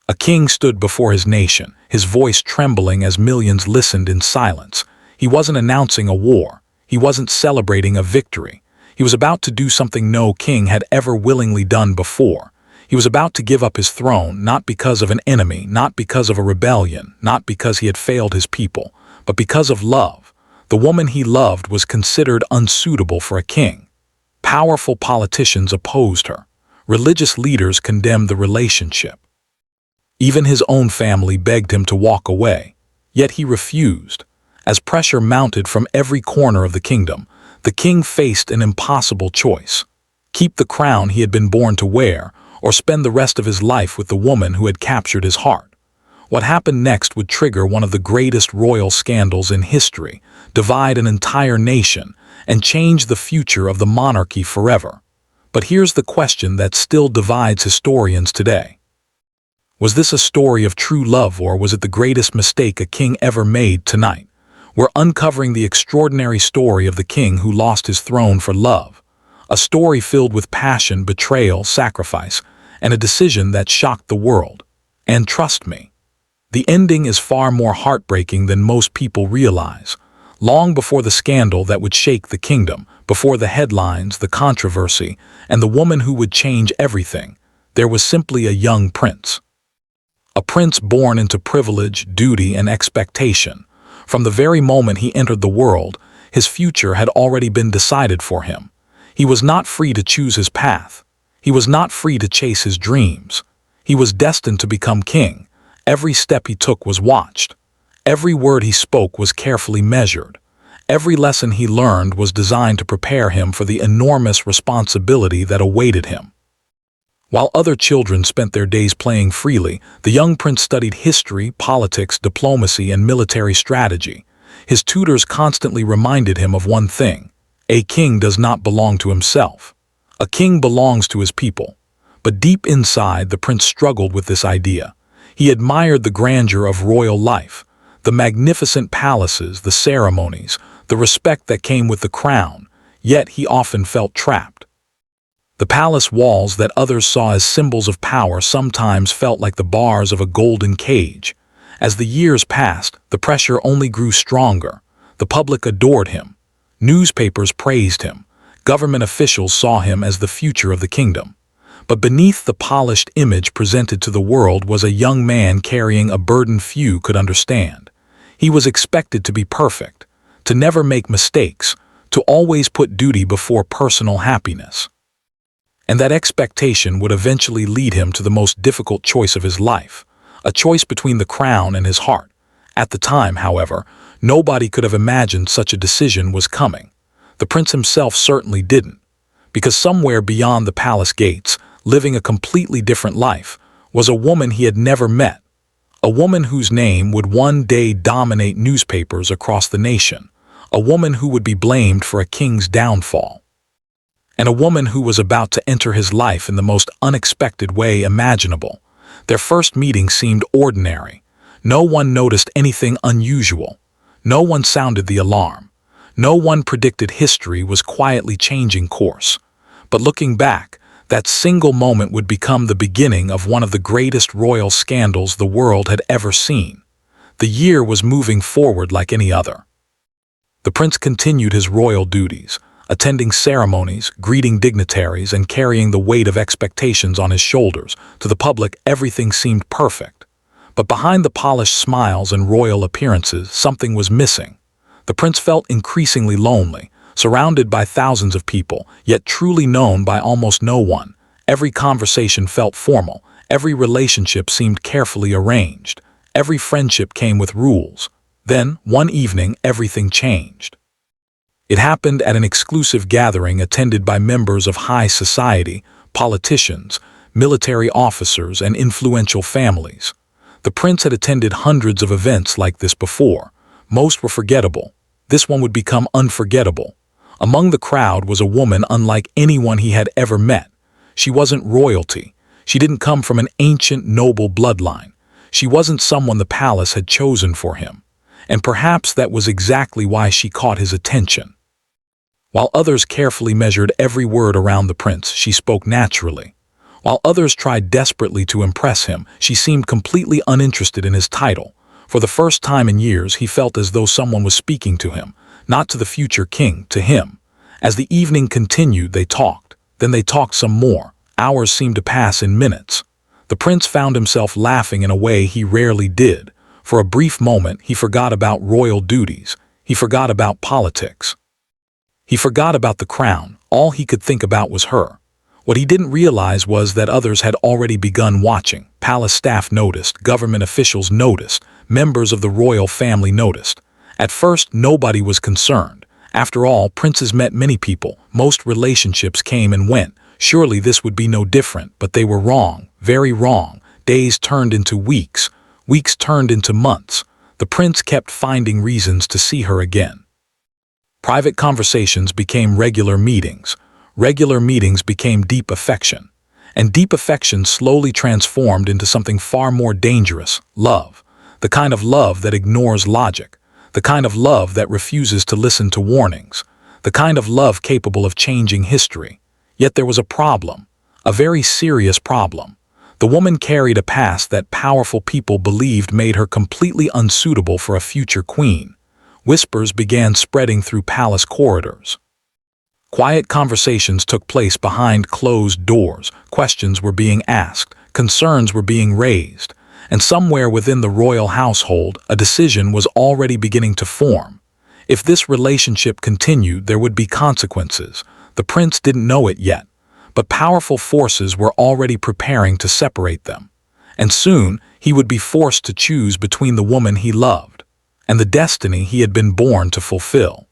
A king stood before his nation, his voice trembling as millions listened in silence. He wasn't announcing a war. He wasn't celebrating a victory. He was about to do something no king had ever willingly done before. He was about to give up his throne, not because of an enemy, not because of a rebellion, not because he had failed his people, but because of love. The woman he loved was considered unsuitable for a king. Powerful politicians opposed her. Religious leaders condemned the relationship. Even his own family begged him to walk away, yet he refused. As pressure mounted from every corner of the kingdom, the king faced an impossible choice: keep the crown he had been born to wear, or spend the rest of his life with the woman who had captured his heart. What happened next would trigger one of the greatest royal scandals in history, divide an entire nation, and change the future of the monarchy forever. But here's the question that still divides historians today. Was this a story of true love, or was it the greatest mistake a king ever made? Tonight, we're uncovering the extraordinary story of the king who lost his throne for love. A story filled with passion, betrayal, sacrifice, and a decision that shocked the world. And trust me, the ending is far more heartbreaking than most people realize. Long before the scandal that would shake the kingdom, before the headlines, the controversy, and the woman who would change everything, there was simply a young prince. A prince born into privilege, duty, and expectation. From the very moment he entered the world, his future had already been decided for him. He was not free to choose his path. He was not free to chase his dreams. He was destined to become king. Every step he took was watched. Every word he spoke was carefully measured. Every lesson he learned was designed to prepare him for the enormous responsibility that awaited him. While other children spent their days playing freely, the young prince studied history, politics, diplomacy, and military strategy. His tutors constantly reminded him of one thing: a king does not belong to himself. A king belongs to his people. But deep inside, the prince struggled with this idea. He admired the grandeur of royal life, the magnificent palaces, the ceremonies, the respect that came with the crown, yet he often felt trapped. The palace walls that others saw as symbols of power sometimes felt like the bars of a golden cage. As the years passed, the pressure only grew stronger. The public adored him. Newspapers praised him. Government officials saw him as the future of the kingdom. But beneath the polished image presented to the world was a young man carrying a burden few could understand. He was expected to be perfect, to never make mistakes, to always put duty before personal happiness. And that expectation would eventually lead him to the most difficult choice of his life, a choice between the crown and his heart. At the time, however, nobody could have imagined such a decision was coming. The prince himself certainly didn't, because somewhere beyond the palace gates, living a completely different life, was a woman he had never met. A woman whose name would one day dominate newspapers across the nation. A woman who would be blamed for a king's downfall. And a woman who was about to enter his life in the most unexpected way imaginable. Their first meeting seemed ordinary. No one noticed anything unusual. No one sounded the alarm. No one predicted history was quietly changing course. But looking back, that single moment would become the beginning of one of the greatest royal scandals the world had ever seen. The year was moving forward like any other. The prince continued his royal duties, attending ceremonies, greeting dignitaries, and carrying the weight of expectations on his shoulders. To the public, everything seemed perfect. But behind the polished smiles and royal appearances, something was missing. The prince felt increasingly lonely, surrounded by thousands of people, yet truly known by almost no one. Every conversation felt formal. Every relationship seemed carefully arranged. Every friendship came with rules. Then, one evening, everything changed. It happened at an exclusive gathering attended by members of high society, politicians, military officers, and influential families. The prince had attended hundreds of events like this before. Most were forgettable. This one would become unforgettable. Among the crowd was a woman unlike anyone he had ever met. She wasn't royalty. She didn't come from an ancient, noble bloodline. She wasn't someone the palace had chosen for him. And perhaps that was exactly why she caught his attention. While others carefully measured every word around the prince, she spoke naturally. While others tried desperately to impress him, she seemed completely uninterested in his title. For the first time in years, he felt as though someone was speaking to him, not to the future king, to him. As the evening continued, they talked. Then they talked some more. Hours seemed to pass in minutes. The prince found himself laughing in a way he rarely did. For a brief moment, he forgot about royal duties. He forgot about politics. He forgot about the crown. All he could think about was her. What he didn't realize was that others had already begun watching. Palace staff noticed, government officials noticed, members of the royal family noticed. At first, nobody was concerned. After all, princes met many people. Most relationships came and went. Surely this would be no different, but they were wrong, very wrong. Days turned into weeks. Weeks turned into months. The prince kept finding reasons to see her again. Private conversations became regular meetings. Regular meetings became deep affection. And deep affection slowly transformed into something far more dangerous, love. The kind of love that ignores logic. The kind of love that refuses to listen to warnings. The kind of love capable of changing history. Yet there was a problem. A very serious problem. The woman carried a past that powerful people believed made her completely unsuitable for a future queen. Whispers began spreading through palace corridors. Quiet conversations took place behind closed doors. Questions were being asked. Concerns were being raised. And somewhere within the royal household, a decision was already beginning to form. If this relationship continued, there would be consequences. The prince didn't know it yet, but powerful forces were already preparing to separate them. And soon, he would be forced to choose between the woman he loved and the destiny he had been born to fulfill.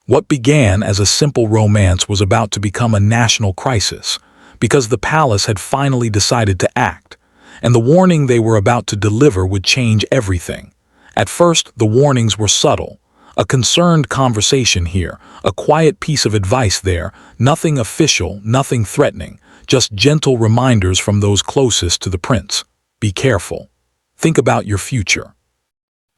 What began as a simple romance was about to become a national crisis, because the palace had finally decided to act, and the warning they were about to deliver would change everything. At first, the warnings were subtle. A concerned conversation here, a quiet piece of advice there, nothing official, nothing threatening, just gentle reminders from those closest to the prince. Be careful. Think about your future.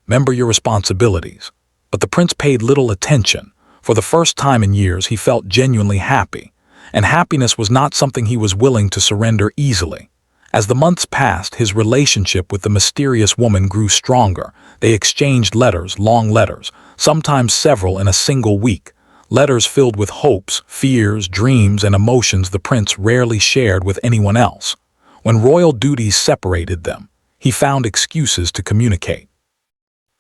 Remember your responsibilities. But the prince paid little attention. For the first time in years, he felt genuinely happy. And happiness was not something he was willing to surrender easily. As the months passed, his relationship with the mysterious woman grew stronger. They exchanged letters, long letters, sometimes several in a single week. Letters filled with hopes, fears, dreams, and emotions the prince rarely shared with anyone else. When royal duties separated them, he found excuses to communicate.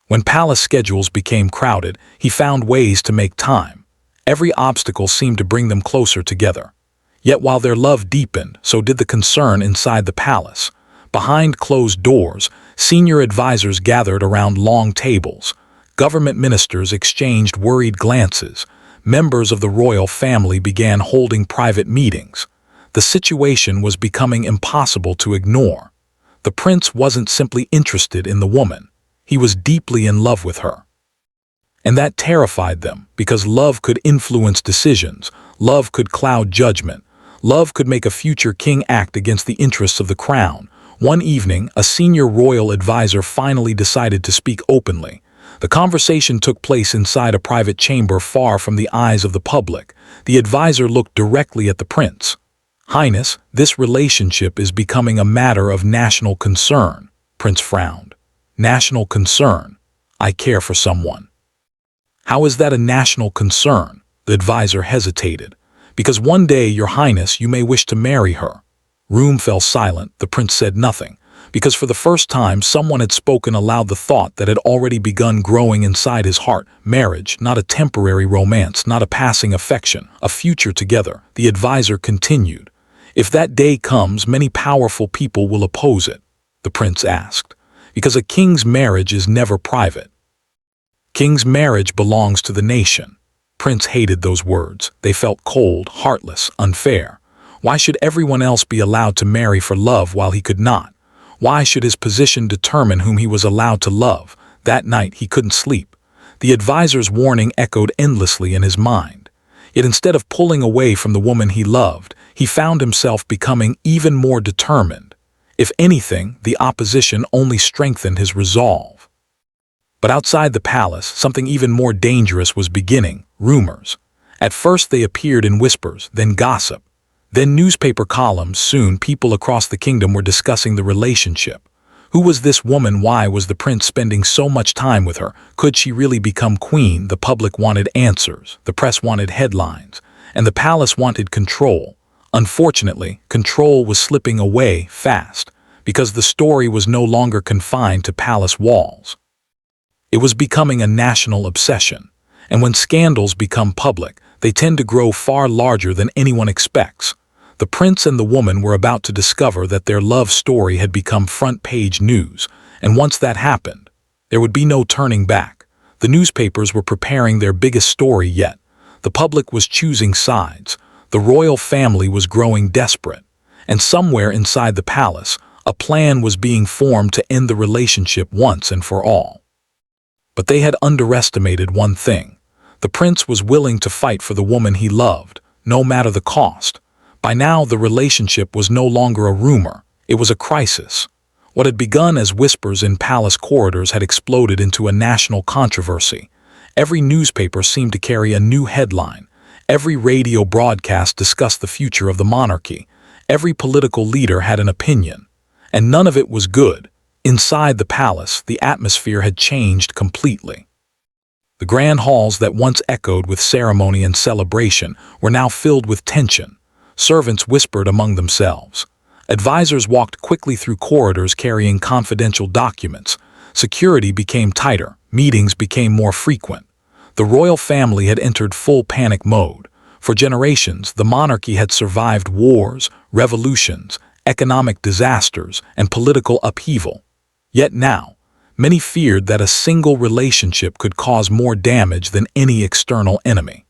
When palace schedules became crowded, he found ways to make time. Every obstacle seemed to bring them closer together. Yet while their love deepened, so did the concern inside the palace. Behind closed doors, senior advisors gathered around long tables. Government ministers exchanged worried glances. Members of the royal family began holding private meetings. The situation was becoming impossible to ignore. The prince wasn't simply interested in the woman. He was deeply in love with her. And that terrified them, because love could influence decisions. Love could cloud judgment. Love could make a future king act against the interests of the crown. One evening, a senior royal advisor finally decided to speak openly. The conversation took place inside a private chamber far from the eyes of the public. The advisor looked directly at the prince. "Highness, this relationship is becoming a matter of national concern." Prince frowned. "National concern? I care for someone." "How is that a national concern?" The advisor hesitated. "Because one day, Your Highness, you may wish to marry her." Room fell silent. The prince said nothing, because for the first time someone had spoken aloud the thought that had already begun growing inside his heart. Marriage, not a temporary romance, not a passing affection, a future together. The advisor continued. "If that day comes, many powerful people will oppose it," the prince asked, "because a king's marriage is never private. King's marriage belongs to the nation." Prince hated those words. They felt cold, heartless, unfair. Why should everyone else be allowed to marry for love while he could not? Why should his position determine whom he was allowed to love? That night he couldn't sleep. The advisor's warning echoed endlessly in his mind. Yet instead of pulling away from the woman he loved, he found himself becoming even more determined. If anything, the opposition only strengthened his resolve. But outside the palace, something even more dangerous was beginning: rumors. At first they appeared in whispers, then gossip. Then newspaper columns, soon people across the kingdom were discussing the relationship. Who was this woman? Why was the prince spending so much time with her? Could she really become queen? The public wanted answers, the press wanted headlines, and the palace wanted control. Unfortunately, control was slipping away fast, because the story was no longer confined to palace walls. It was becoming a national obsession, and when scandals become public, they tend to grow far larger than anyone expects. The prince and the woman were about to discover that their love story had become front-page news, and once that happened, there would be no turning back. The newspapers were preparing their biggest story yet. The public was choosing sides. The royal family was growing desperate, and somewhere inside the palace, a plan was being formed to end the relationship once and for all. But they had underestimated one thing. The prince was willing to fight for the woman he loved, no matter the cost. By now, the relationship was no longer a rumor, it was a crisis. What had begun as whispers in palace corridors had exploded into a national controversy. Every newspaper seemed to carry a new headline. Every radio broadcast discussed the future of the monarchy. Every political leader had an opinion. And none of it was good. Inside the palace, the atmosphere had changed completely. The grand halls that once echoed with ceremony and celebration were now filled with tension. Servants whispered among themselves. Advisors walked quickly through corridors carrying confidential documents. Security became tighter. Meetings became more frequent. The royal family had entered full panic mode. For generations, the monarchy had survived wars, revolutions, economic disasters, and political upheaval. Yet now, many feared that a single relationship could cause more damage than any external enemy.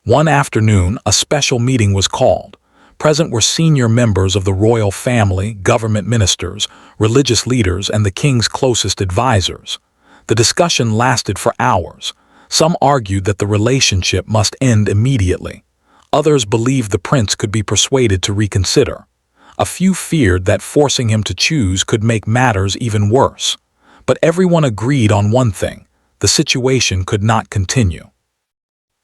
One afternoon, a special meeting was called. Present were senior members of the royal family, government ministers, religious leaders, and the king's closest advisors. The discussion lasted for hours. Some argued that the relationship must end immediately. Others believed the prince could be persuaded to reconsider. A few feared that forcing him to choose could make matters even worse. But everyone agreed on one thing: the situation could not continue.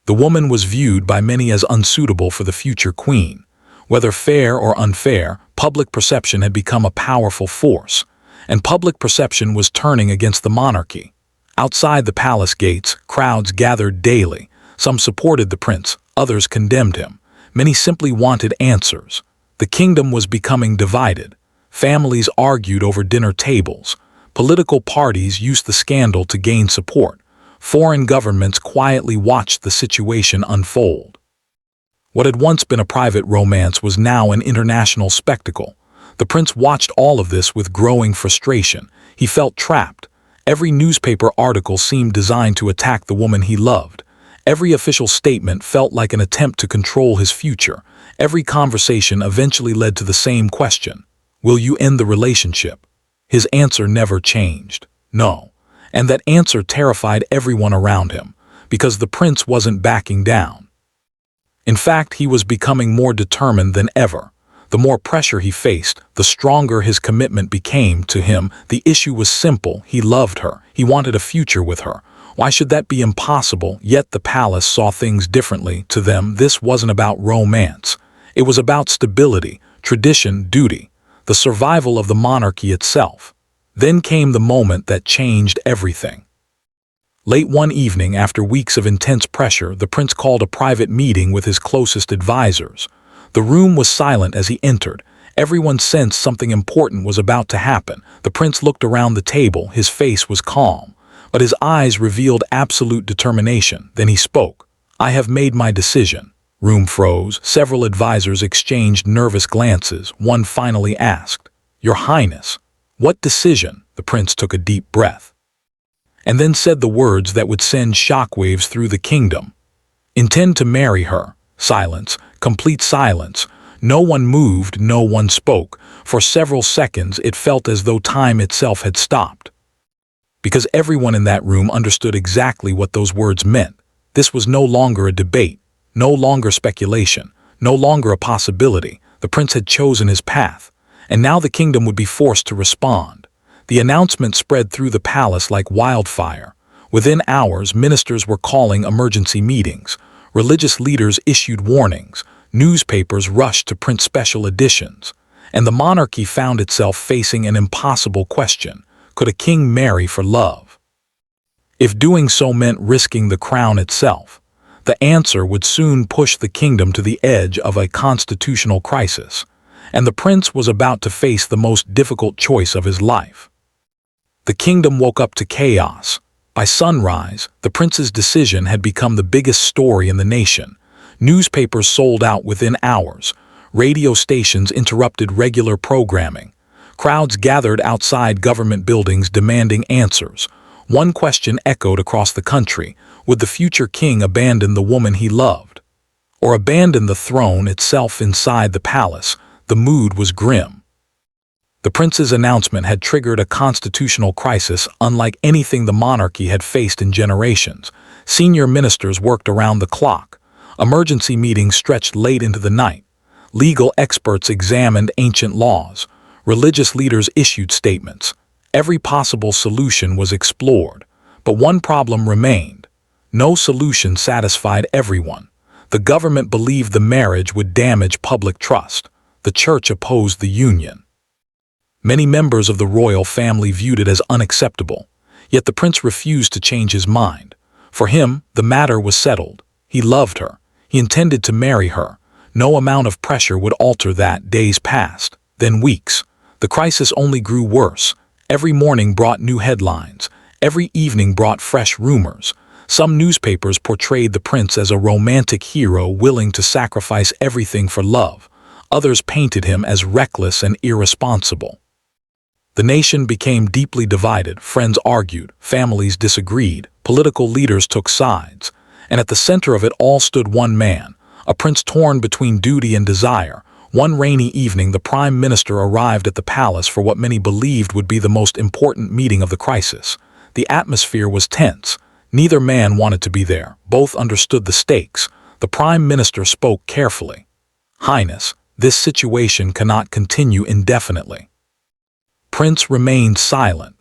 The woman was viewed by many as unsuitable for the future queen. Whether fair or unfair, public perception had become a powerful force, and public perception was turning against the monarchy. Outside the palace gates, crowds gathered daily. Some supported the prince, others condemned him. Many simply wanted answers. The kingdom was becoming divided. Families argued over dinner tables. Political parties used the scandal to gain support. Foreign governments quietly watched the situation unfold. What had once been a private romance was now an international spectacle. The prince watched all of this with growing frustration. He felt trapped. Every newspaper article seemed designed to attack the woman he loved. Every official statement felt like an attempt to control his future. Every conversation eventually led to the same question: will you end the relationship? His answer never changed: no. And that answer terrified everyone around him, because the prince wasn't backing down. In fact, he was becoming more determined than ever. The more pressure he faced, the stronger his commitment became to him. The issue was simple: he loved her. He wanted a future with her. Why should that be impossible? Yet the palace saw things differently. To them, this wasn't about romance. It was about stability, tradition, duty, the survival of the monarchy itself. Then came the moment that changed everything. Late one evening, after weeks of intense pressure, the prince called a private meeting with his closest advisors. The room was silent as he entered. Everyone sensed something important was about to happen. The prince looked around the table. His face was calm, but his eyes revealed absolute determination. Then he spoke. "I have made my decision." Room froze. Several advisors exchanged nervous glances. One finally asked, "Your Highness, what decision?" The prince took a deep breath, and then said the words that would send shockwaves through the kingdom. "Intend to marry her." Silence, complete silence. No one moved, no one spoke. For several seconds it felt as though time itself had stopped. Because everyone in that room understood exactly what those words meant. This was no longer a debate, no longer speculation, no longer a possibility. The prince had chosen his path, and now the kingdom would be forced to respond. The announcement spread through the palace like wildfire. Within hours, ministers were calling emergency meetings. Religious leaders issued warnings. Newspapers rushed to print special editions, and the monarchy found itself facing an impossible question: could a king marry for love? If doing so meant risking the crown itself, the answer would soon push the kingdom to the edge of a constitutional crisis, and the prince was about to face the most difficult choice of his life. The kingdom woke up to chaos. By sunrise, the prince's decision had become the biggest story in the nation. Newspapers sold out within hours. Radio stations interrupted regular programming. Crowds gathered outside government buildings demanding answers. One question echoed across the country: would the future king abandon the woman he loved, or abandon the throne itself? Inside the palace, the mood was grim. The prince's announcement had triggered a constitutional crisis unlike anything the monarchy had faced in generations. Senior ministers worked around the clock. Emergency meetings stretched late into the night. Legal experts examined ancient laws. Religious leaders issued statements. Every possible solution was explored, but one problem remained. No solution satisfied everyone. The government believed the marriage would damage public trust. The church opposed the union. Many members of the royal family viewed it as unacceptable, yet the prince refused to change his mind. For him, the matter was settled. He loved her. He intended to marry her. No amount of pressure would alter that. Days passed, then weeks. The crisis only grew worse. Every morning brought new headlines. Every evening brought fresh rumors. Some newspapers portrayed the prince as a romantic hero willing to sacrifice everything for love. Others painted him as reckless and irresponsible. The nation became deeply divided. Friends argued, families disagreed, political leaders took sides. And at the center of it all stood one man, a prince torn between duty and desire. One rainy evening, the prime minister arrived at the palace for what many believed would be the most important meeting of the crisis. The atmosphere was tense. Neither man wanted to be there. Both understood the stakes. The prime minister spoke carefully. "Highness, this situation cannot continue indefinitely." Prince remained silent.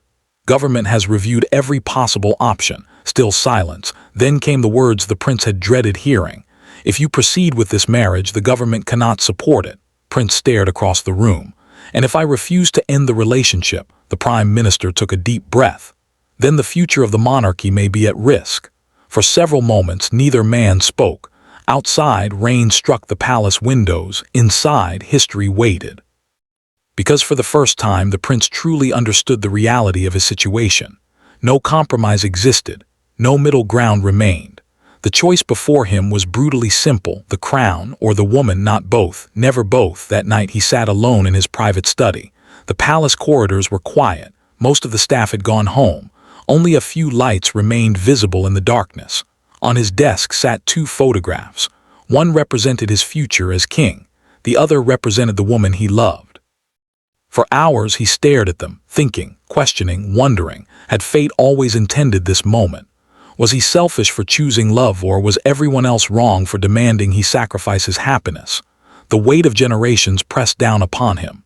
Government has reviewed every possible option. Still silence. Then came the words the prince had dreaded hearing. "If you proceed with this marriage, the government cannot support it." Prince stared across the room. "And if I refuse to end the relationship?" The prime minister took a deep breath. "Then the future of the monarchy may be at risk." For several moments, neither man spoke. Outside, rain struck the palace windows. Inside, history waited. Because for the first time, the prince truly understood the reality of his situation. No compromise existed. No middle ground remained. The choice before him was brutally simple: the crown or the woman, not both, never both. That night he sat alone in his private study. The palace corridors were quiet. Most of the staff had gone home. Only a few lights remained visible in the darkness. On his desk sat two photographs. One represented his future as king. The other represented the woman he loved. For hours he stared at them, thinking, questioning, wondering. Had fate always intended this moment? Was he selfish for choosing love, or was everyone else wrong for demanding he sacrifice his happiness? The weight of generations pressed down upon him.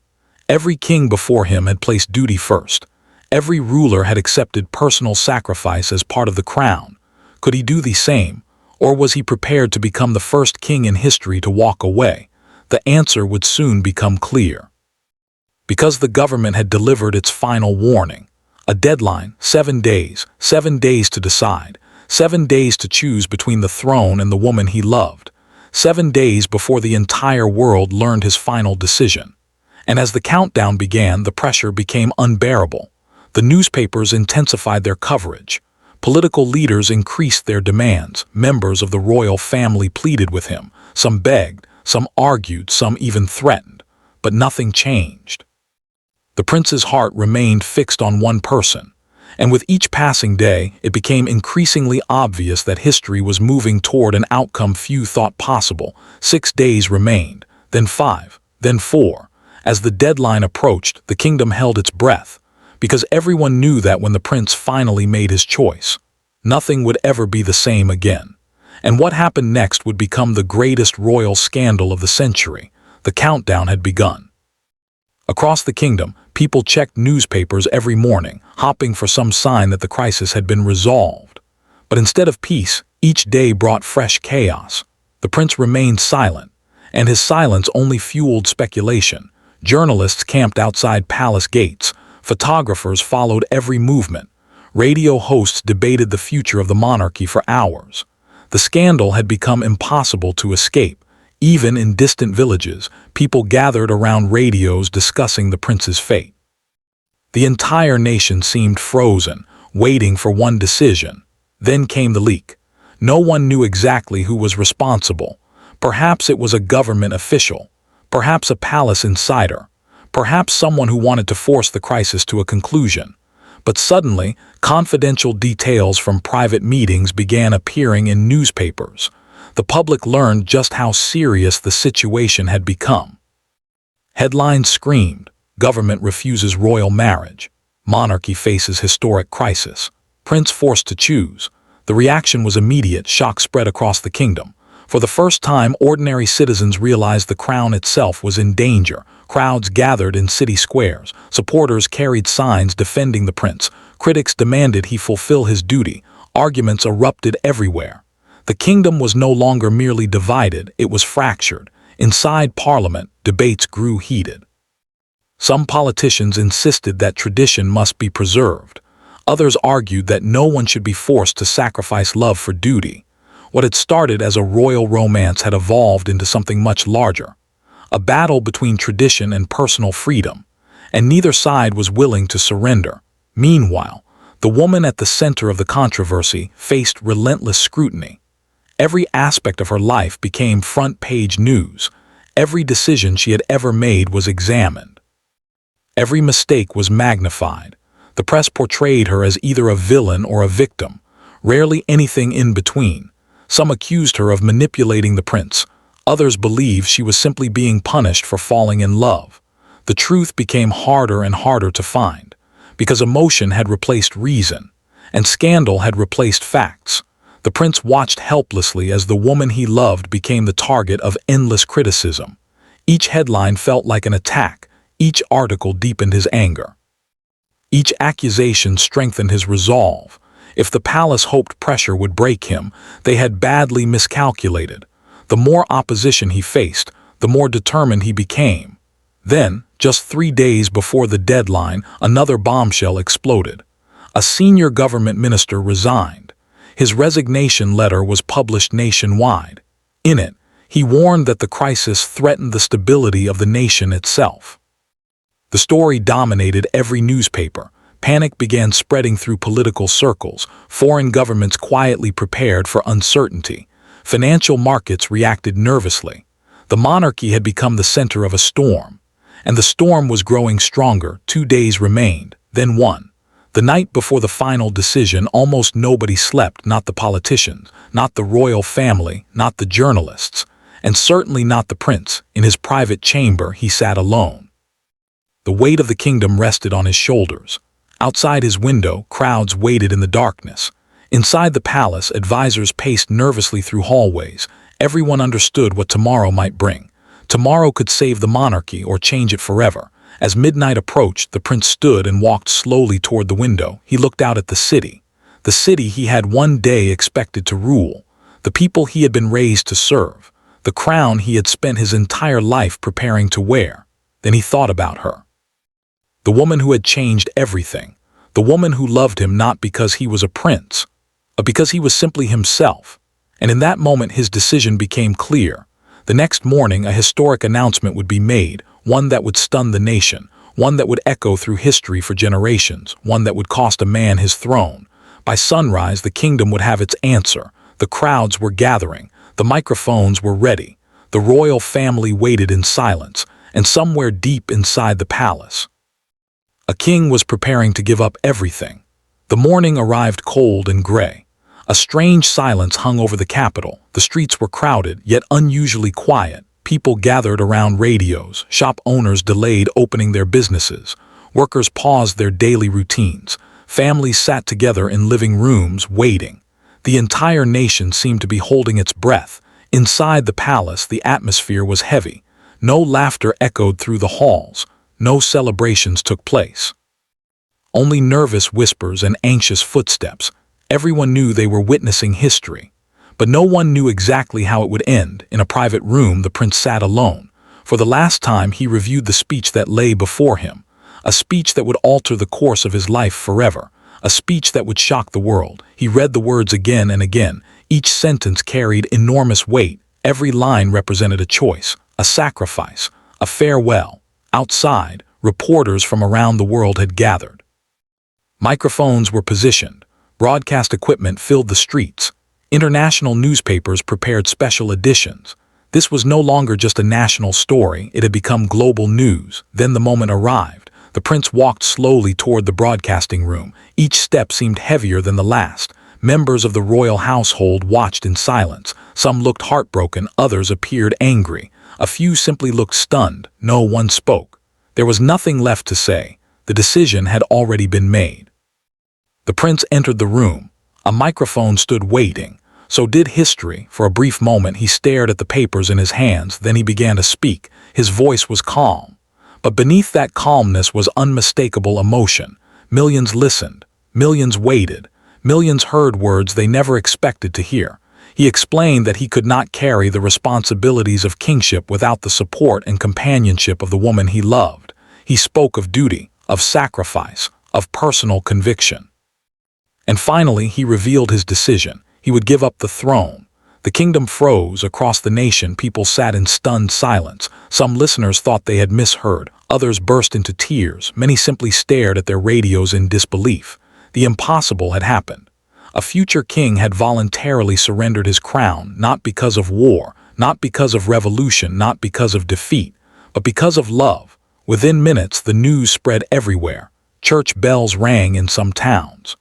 Every king before him had placed duty first. Every ruler had accepted personal sacrifice as part of the crown. Could he do the same, or was he prepared to become the first king in history to walk away? The answer would soon become clear. Because the government had delivered its final warning. A deadline: 7 days. 7 days to decide. 7 days to choose between the throne and the woman he loved. 7 days before the entire world learned his final decision. And as the countdown began, the pressure became unbearable. The newspapers intensified their coverage. Political leaders increased their demands. Members of the royal family pleaded with him. Some begged, some argued, some even threatened. But nothing changed. The prince's heart remained fixed on one person, and with each passing day, it became increasingly obvious that history was moving toward an outcome few thought possible. 6 days remained, then 5, then 4. As the deadline approached, the kingdom held its breath, because everyone knew that when the prince finally made his choice, nothing would ever be the same again. And what happened next would become the greatest royal scandal of the century. The countdown had begun. Across the kingdom, people checked newspapers every morning, hoping for some sign that the crisis had been resolved. But instead of peace, each day brought fresh chaos. The prince remained silent, and his silence only fueled speculation. Journalists camped outside palace gates. Photographers followed every movement. Radio hosts debated the future of the monarchy for hours. The scandal had become impossible to escape. Even in distant villages, people gathered around radios discussing the prince's fate. The entire nation seemed frozen, waiting for one decision. Then came the leak. No one knew exactly who was responsible. Perhaps it was a government official, perhaps a palace insider, perhaps someone who wanted to force the crisis to a conclusion. But suddenly, confidential details from private meetings began appearing in newspapers. The public learned just how serious the situation had become. Headlines screamed, "Government refuses royal marriage. Monarchy faces historic crisis. Prince forced to choose." The reaction was immediate. Shock spread across the kingdom. For the first time, ordinary citizens realized the crown itself was in danger. Crowds gathered in city squares. Supporters carried signs defending the prince. Critics demanded he fulfill his duty. Arguments erupted everywhere. The kingdom was no longer merely divided, it was fractured. Inside Parliament, debates grew heated. Some politicians insisted that tradition must be preserved. Others argued that no one should be forced to sacrifice love for duty. What had started as a royal romance had evolved into something much larger, a battle between tradition and personal freedom, and neither side was willing to surrender. Meanwhile, the woman at the center of the controversy faced relentless scrutiny. Every aspect of her life became front-page news. Every decision she had ever made was examined. Every mistake was magnified. The press portrayed her as either a villain or a victim, rarely anything in between. Some accused her of manipulating the prince. Others believed she was simply being punished for falling in love. The truth became harder and harder to find, because emotion had replaced reason, and scandal had replaced facts. The prince watched helplessly as the woman he loved became the target of endless criticism. Each headline felt like an attack. Each article deepened his anger. Each accusation strengthened his resolve. If the palace hoped pressure would break him, they had badly miscalculated. The more opposition he faced, the more determined he became. Then, just 3 days before the deadline, another bombshell exploded. A senior government minister resigned. His resignation letter was published nationwide. In it, he warned that the crisis threatened the stability of the nation itself. The story dominated every newspaper. Panic began spreading through political circles. Foreign governments quietly prepared for uncertainty. Financial markets reacted nervously. The monarchy had become the center of a storm, and the storm was growing stronger. 2 days remained, then one. The night before the final decision, almost nobody slept, not the politicians, not the royal family, not the journalists, and certainly not the prince. In his private chamber, he sat alone. The weight of the kingdom rested on his shoulders. Outside his window, crowds waited in the darkness. Inside the palace, advisors paced nervously through hallways. Everyone understood what tomorrow might bring. Tomorrow could save the monarchy or change it forever. As midnight approached, the prince stood and walked slowly toward the window. He looked out at the city he had one day expected to rule, the people he had been raised to serve, the crown he had spent his entire life preparing to wear. Then he thought about her. The woman who had changed everything, the woman who loved him not because he was a prince, but because he was simply himself. And in that moment his decision became clear. The next morning a historic announcement would be made, one that would stun the nation, one that would echo through history for generations, one that would cost a man his throne. By sunrise the kingdom would have its answer. The crowds were gathering, the microphones were ready, the royal family waited in silence, and somewhere deep inside the palace, a king was preparing to give up everything. The morning arrived cold and gray. A strange silence hung over the capital. The streets were crowded, yet unusually quiet. People gathered around radios. Shop owners delayed opening their businesses. Workers paused their daily routines. Families sat together in living rooms, waiting. The entire nation seemed to be holding its breath. Inside the palace, the atmosphere was heavy. No laughter echoed through the halls. No celebrations took place. Only nervous whispers and anxious footsteps. Everyone knew they were witnessing history. But no one knew exactly how it would end. In a private room, the prince sat alone. For the last time, he reviewed the speech that lay before him, a speech that would alter the course of his life forever, a speech that would shock the world. He read the words again and again. Each sentence carried enormous weight. Every line represented a choice, a sacrifice, a farewell. Outside, reporters from around the world had gathered. Microphones were positioned. Broadcast equipment filled the streets. International newspapers prepared special editions. This was no longer just a national story, it had become global news. Then the moment arrived. The prince walked slowly toward the broadcasting room. Each step seemed heavier than the last. Members of the royal household watched in silence. Some looked heartbroken, others appeared angry. A few simply looked stunned. No one spoke. There was nothing left to say. The decision had already been made. The prince entered the room. A microphone stood waiting. So did history. For a brief moment he stared at the papers in his hands, then he began to speak. His voice was calm. But beneath that calmness was unmistakable emotion. Millions listened. Millions waited. Millions heard words they never expected to hear. He explained that he could not carry the responsibilities of kingship without the support and companionship of the woman he loved. He spoke of duty, of sacrifice, of personal conviction. And finally he revealed his decision. He would give up the throne. The kingdom froze. Across the nation, people sat in stunned silence. Some listeners thought they had misheard. Others burst into tears. Many simply stared at their radios in disbelief. The impossible had happened. A future king had voluntarily surrendered his crown, not because of war, not because of revolution, not because of defeat, but because of love. Within minutes, the news spread everywhere. Church bells rang in some towns.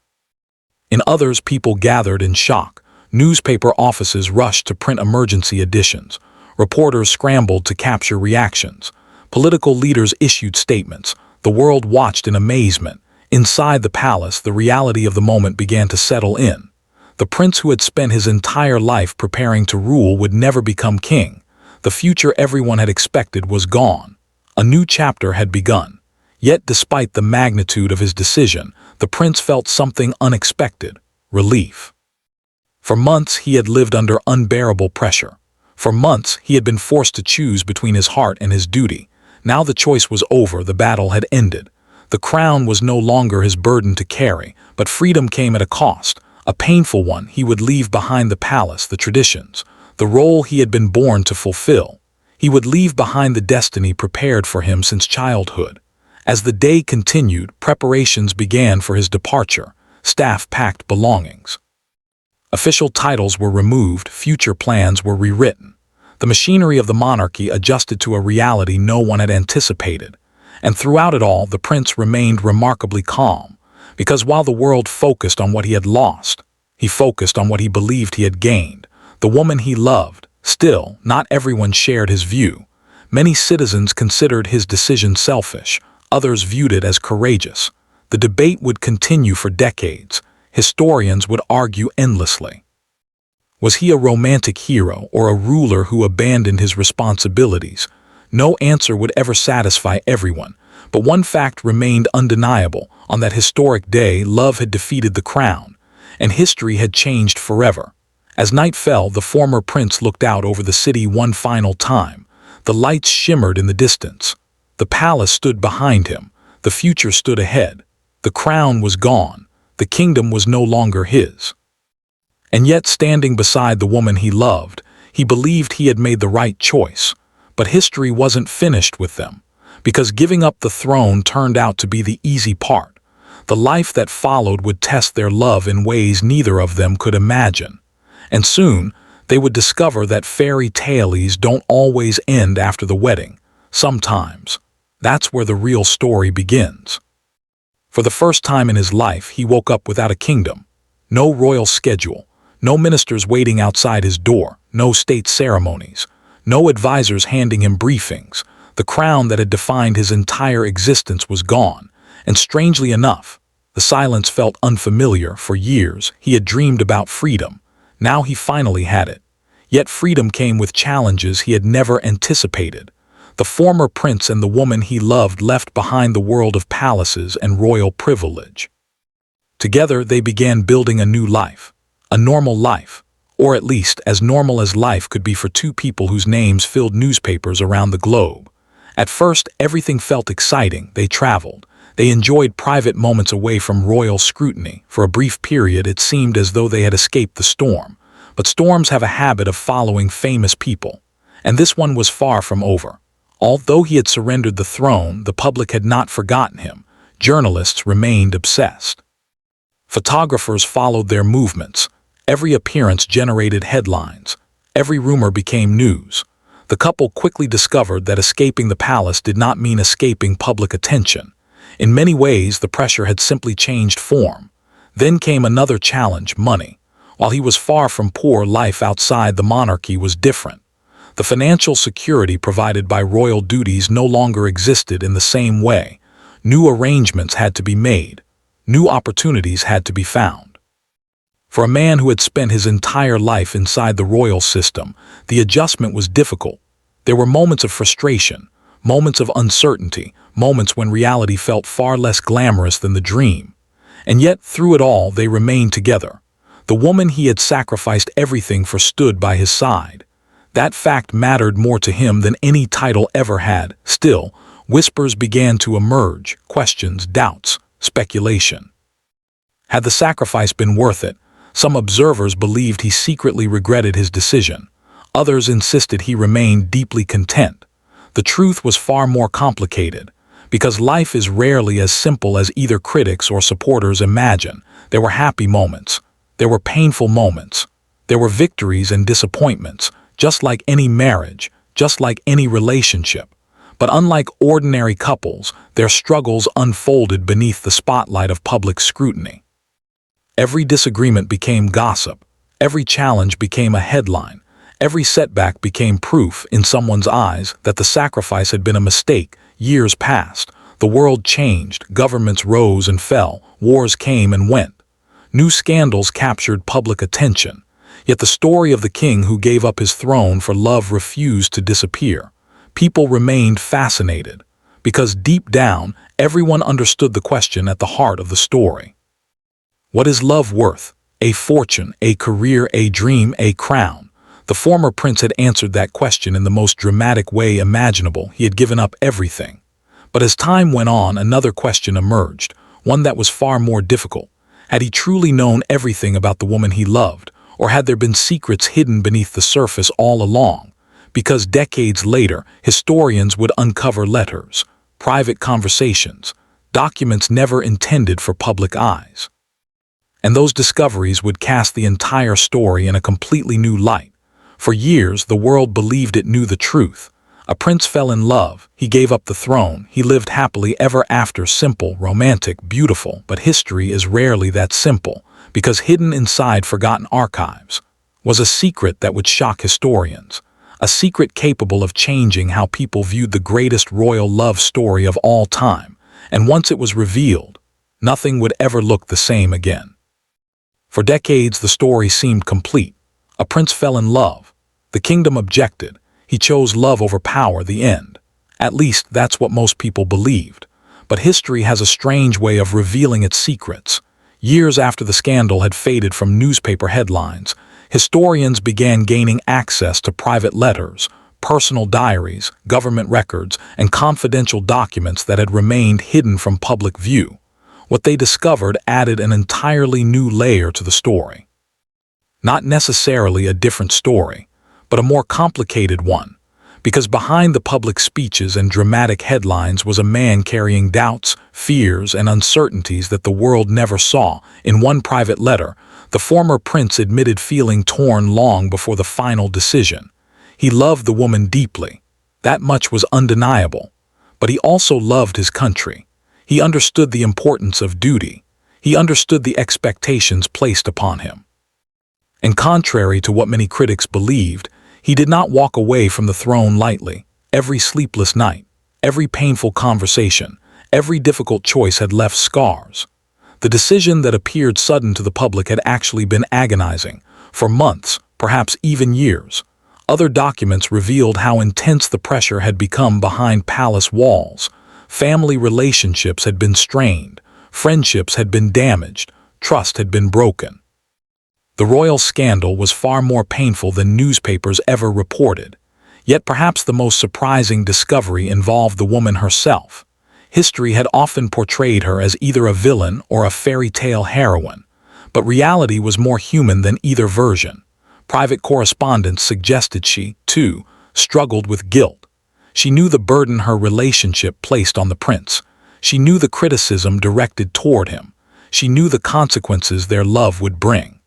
In others, people gathered in shock. Newspaper offices rushed to print emergency editions. Reporters scrambled to capture reactions. Political leaders issued statements. The world watched in amazement. Inside the palace, the reality of the moment began to settle in. The prince who had spent his entire life preparing to rule would never become king. The future everyone had expected was gone. A new chapter had begun. Yet despite the magnitude of his decision, the prince felt something unexpected: relief. For months he had lived under unbearable pressure. For months he had been forced to choose between his heart and his duty. Now the choice was over, the battle had ended. The crown was no longer his burden to carry, but freedom came at a cost, a painful one. He would leave behind the palace, the traditions, the role he had been born to fulfill. He would leave behind the destiny prepared for him since childhood. As the day continued, preparations began for his departure. Staff packed belongings. Official titles were removed, future plans were rewritten. The machinery of the monarchy adjusted to a reality no one had anticipated. And throughout it all, the prince remained remarkably calm, because while the world focused on what he had lost, he focused on what he believed he had gained, the woman he loved. Still, not everyone shared his view. Many citizens considered his decision selfish, others viewed it as courageous. The debate would continue for decades. Historians would argue endlessly. Was he a romantic hero or a ruler who abandoned his responsibilities? No answer would ever satisfy everyone, but one fact remained undeniable. On that historic day, love had defeated the crown, and history had changed forever. As night fell, the former prince looked out over the city one final time. The lights shimmered in the distance. The palace stood behind him. The future stood ahead. The crown was gone. The kingdom was no longer his. And yet, standing beside the woman he loved, he believed he had made the right choice. But history wasn't finished with them, because giving up the throne turned out to be the easy part. The life that followed would test their love in ways neither of them could imagine. And soon, they would discover that fairy tales don't always end after the wedding. Sometimes. That's where the real story begins. For the first time in his life, he woke up without a kingdom. No royal schedule, no ministers waiting outside his door, no state ceremonies, no advisors handing him briefings. The crown that had defined his entire existence was gone, and strangely enough, the silence felt unfamiliar. For years, he had dreamed about freedom. Now he finally had it. Yet freedom came with challenges he had never anticipated. The former prince and the woman he loved left behind the world of palaces and royal privilege. Together, they began building a new life, a normal life, or at least as normal as life could be for two people whose names filled newspapers around the globe. At first, everything felt exciting. They traveled. They enjoyed private moments away from royal scrutiny. For a brief period, it seemed as though they had escaped the storm. But storms have a habit of following famous people. And this one was far from over. Although he had surrendered the throne, the public had not forgotten him. Journalists remained obsessed. Photographers followed their movements. Every appearance generated headlines. Every rumor became news. The couple quickly discovered that escaping the palace did not mean escaping public attention. In many ways, the pressure had simply changed form. Then came another challenge: money. While he was far from poor, life outside the monarchy was different. The financial security provided by royal duties no longer existed in the same way. New arrangements had to be made. New opportunities had to be found. For a man who had spent his entire life inside the royal system, the adjustment was difficult. There were moments of frustration, moments of uncertainty, moments when reality felt far less glamorous than the dream. And yet, through it all, they remained together. The woman he had sacrificed everything for stood by his side. That fact mattered more to him than any title ever had. Still, whispers began to emerge: questions, doubts, speculation. Had the sacrifice been worth it? Some observers believed he secretly regretted his decision. Others insisted he remained deeply content. The truth was far more complicated, because life is rarely as simple as either critics or supporters imagine. There were happy moments. There were painful moments. There were victories and disappointments, just like any marriage, just like any relationship. But unlike ordinary couples, their struggles unfolded beneath the spotlight of public scrutiny. Every disagreement became gossip. Every challenge became a headline. Every setback became proof, in someone's eyes, that the sacrifice had been a mistake. Years passed. The world changed. Governments rose and fell. Wars came and went. New scandals captured public attention. Yet the story of the king who gave up his throne for love refused to disappear. People remained fascinated, because deep down, everyone understood the question at the heart of the story. What is love worth? A fortune, a career, a dream, a crown? The former prince had answered that question in the most dramatic way imaginable. He had given up everything. But as time went on, another question emerged, one that was far more difficult. Had he truly known everything about the woman he loved, or had there been secrets hidden beneath the surface all along? Because decades later, historians would uncover letters, private conversations, documents never intended for public eyes. And those discoveries would cast the entire story in a completely new light. For years, the world believed it knew the truth. A prince fell in love, he gave up the throne, he lived happily ever after. Simple, romantic, beautiful, but history is rarely that simple, because hidden inside forgotten archives was a secret that would shock historians, a secret capable of changing how people viewed the greatest royal love story of all time. And once it was revealed, nothing would ever look the same again. For decades, the story seemed complete. A prince fell in love. The kingdom objected. He chose love over power. The end. At least that's what most people believed. But history has a strange way of revealing its secrets. Years after the scandal had faded from newspaper headlines, historians began gaining access to private letters, personal diaries, government records, and confidential documents that had remained hidden from public view. What they discovered added an entirely new layer to the story. Not necessarily a different story, but a more complicated one, because behind the public speeches and dramatic headlines was a man carrying doubts, fears, and uncertainties that the world never saw. In one private letter, the former prince admitted feeling torn long before the final decision. He loved the woman deeply. That much was undeniable. But he also loved his country. He understood the importance of duty. He understood the expectations placed upon him. And contrary to what many critics believed, he did not walk away from the throne lightly. Every sleepless night, every painful conversation, every difficult choice had left scars. The decision that appeared sudden to the public had actually been agonizing, for months, perhaps even years. Other documents revealed how intense the pressure had become behind palace walls. Family relationships had been strained, friendships had been damaged, trust had been broken. The royal scandal was far more painful than newspapers ever reported. Yet perhaps the most surprising discovery involved the woman herself. History had often portrayed her as either a villain or a fairy tale heroine, but reality was more human than either version. Private correspondence suggested she, too, struggled with guilt. She knew the burden her relationship placed on the prince. She knew the criticism directed toward him. She knew the consequences their love would bring.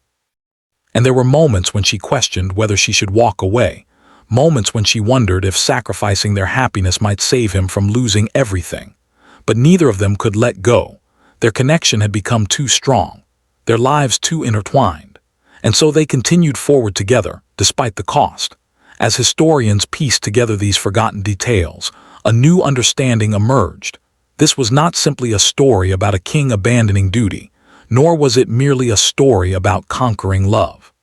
And there were moments when she questioned whether she should walk away, moments when she wondered if sacrificing their happiness might save him from losing everything. But neither of them could let go. Their connection had become too strong, their lives too intertwined. And so they continued forward together, despite the cost. As historians pieced together these forgotten details, a new understanding emerged. This was not simply a story about a king abandoning duty, nor was it merely a story about conquering love.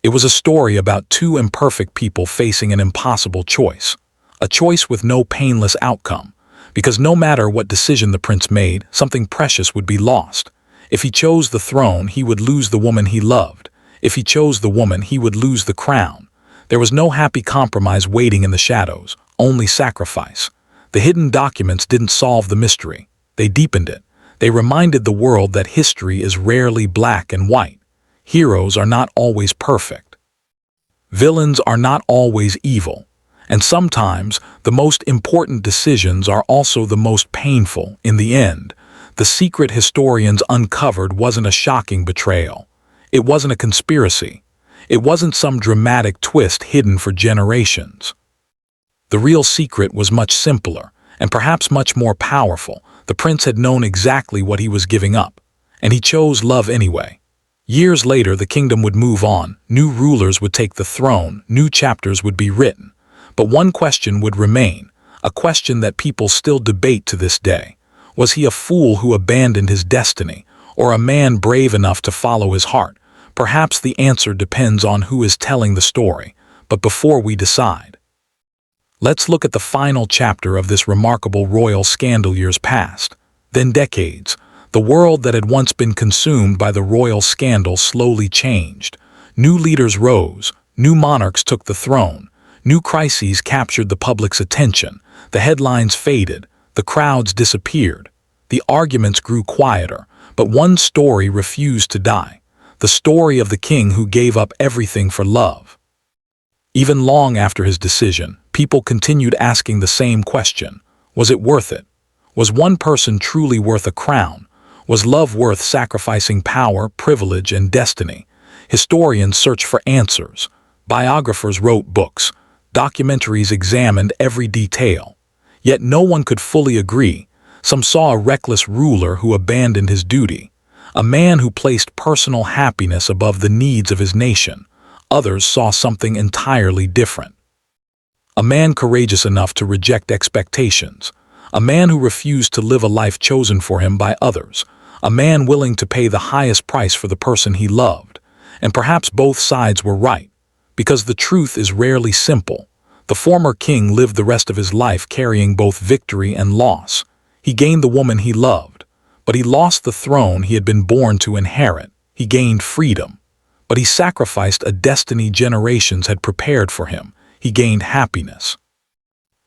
It was a story about two imperfect people facing an impossible choice, a choice with no painless outcome, because no matter what decision the prince made, something precious would be lost. If he chose the throne, he would lose the woman he loved. If he chose the woman, he would lose the crown. There was no happy compromise waiting in the shadows, only sacrifice. The hidden documents didn't solve the mystery. They deepened it. They reminded the world that history is rarely black and white. Heroes are not always perfect. Villains are not always evil. And sometimes, the most important decisions are also the most painful. In the end, the secret historians uncovered wasn't a shocking betrayal. It wasn't a conspiracy. It wasn't some dramatic twist hidden for generations. The real secret was much simpler, and perhaps much more powerful. The prince had known exactly what he was giving up, and he chose love anyway. Years later, the kingdom would move on, new rulers would take the throne, new chapters would be written. But one question would remain, a question that people still debate to this day. Was he a fool who abandoned his destiny, or a man brave enough to follow his heart? Perhaps the answer depends on who is telling the story. But before we decide, let's look at the final chapter of this remarkable royal scandal. Years passed, then decades. The world that had once been consumed by the royal scandal slowly changed. New leaders rose, new monarchs took the throne, new crises captured the public's attention. The headlines faded, the crowds disappeared, the arguments grew quieter, but one story refused to die. The story of the king who gave up everything for love. Even long after his decision, people continued asking the same question. Was it worth it? Was one person truly worth a crown? Was love worth sacrificing power, privilege, and destiny? Historians searched for answers. Biographers wrote books. Documentaries examined every detail. Yet no one could fully agree. Some saw a reckless ruler who abandoned his duty, a man who placed personal happiness above the needs of his nation. Others saw something entirely different. A man courageous enough to reject expectations, a man who refused to live a life chosen for him by others, a man willing to pay the highest price for the person he loved. And perhaps both sides were right, because the truth is rarely simple. The former king lived the rest of his life carrying both victory and loss. He gained the woman he loved, but he lost the throne he had been born to inherit. He gained freedom, but he sacrificed a destiny generations had prepared for him. He gained happiness,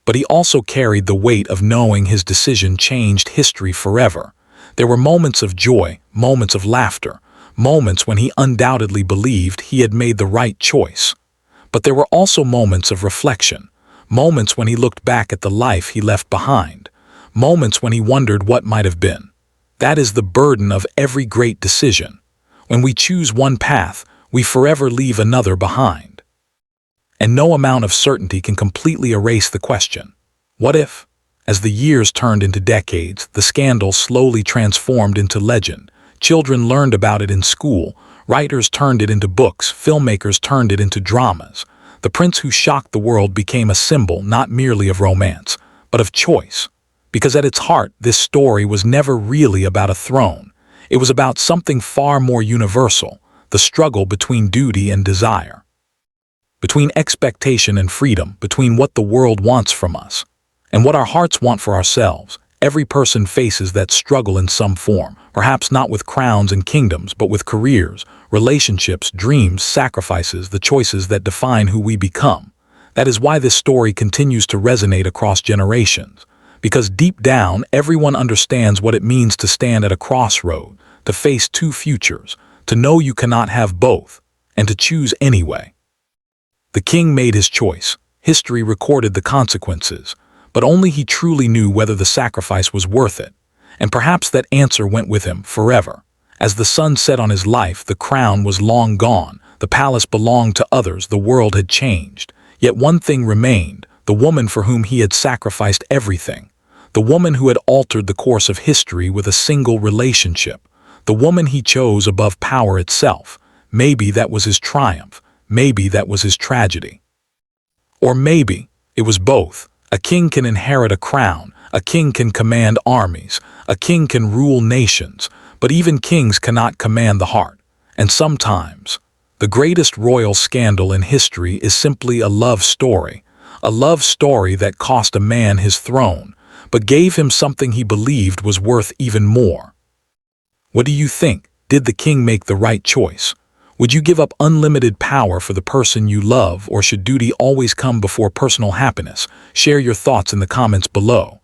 but he also carried the weight of knowing his decision changed history forever. There were moments of joy, moments of laughter, moments when he undoubtedly believed he had made the right choice. But there were also moments of reflection, moments when he looked back at the life he left behind, moments when he wondered what might have been. That is the burden of every great decision. When we choose one path, we forever leave another behind. And no amount of certainty can completely erase the question, what if? As the years turned into decades, the scandal slowly transformed into legend. Children learned about it in school, writers turned it into books, filmmakers turned it into dramas. The prince who shocked the world became a symbol not merely of romance, but of choice. Because at its heart, this story was never really about a throne. It was about something far more universal, the struggle between duty and desire, between expectation and freedom, between what the world wants from us and what our hearts want for ourselves. Every person faces that struggle in some form, Perhaps not with crowns and kingdoms, but with careers, relationships, dreams, sacrifices, the choices that define who we become. That is why this story continues to resonate across generations. Because deep down, everyone understands what it means to stand at a crossroad, to face two futures, to know you cannot have both, and to choose anyway. The king made his choice. History recorded the consequences, but only he truly knew whether the sacrifice was worth it. And perhaps that answer went with him forever. As the sun set on his life, the crown was long gone, the palace belonged to others, the world had changed. Yet one thing remained, the woman for whom he had sacrificed everything. The woman who had altered the course of history with a single relationship. The woman he chose above power itself. Maybe that was his triumph. Maybe that was his tragedy. Or maybe it was both. A king can inherit a crown. A king can command armies. A king can rule nations. But even kings cannot command the heart. And sometimes, the greatest royal scandal in history is simply a love story. A love story that cost a man his throne, but gave him something he believed was worth even more. What do you think? Did the king make the right choice? Would you give up unlimited power for the person you love, or should duty always come before personal happiness? Share your thoughts in the comments below.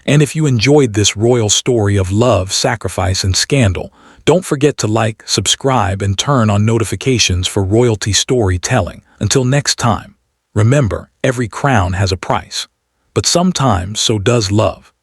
And if you enjoyed this royal story of love, sacrifice, and scandal, don't forget to like, subscribe, and turn on notifications for royalty storytelling. Until next time, remember, every crown has a price. But sometimes so does love.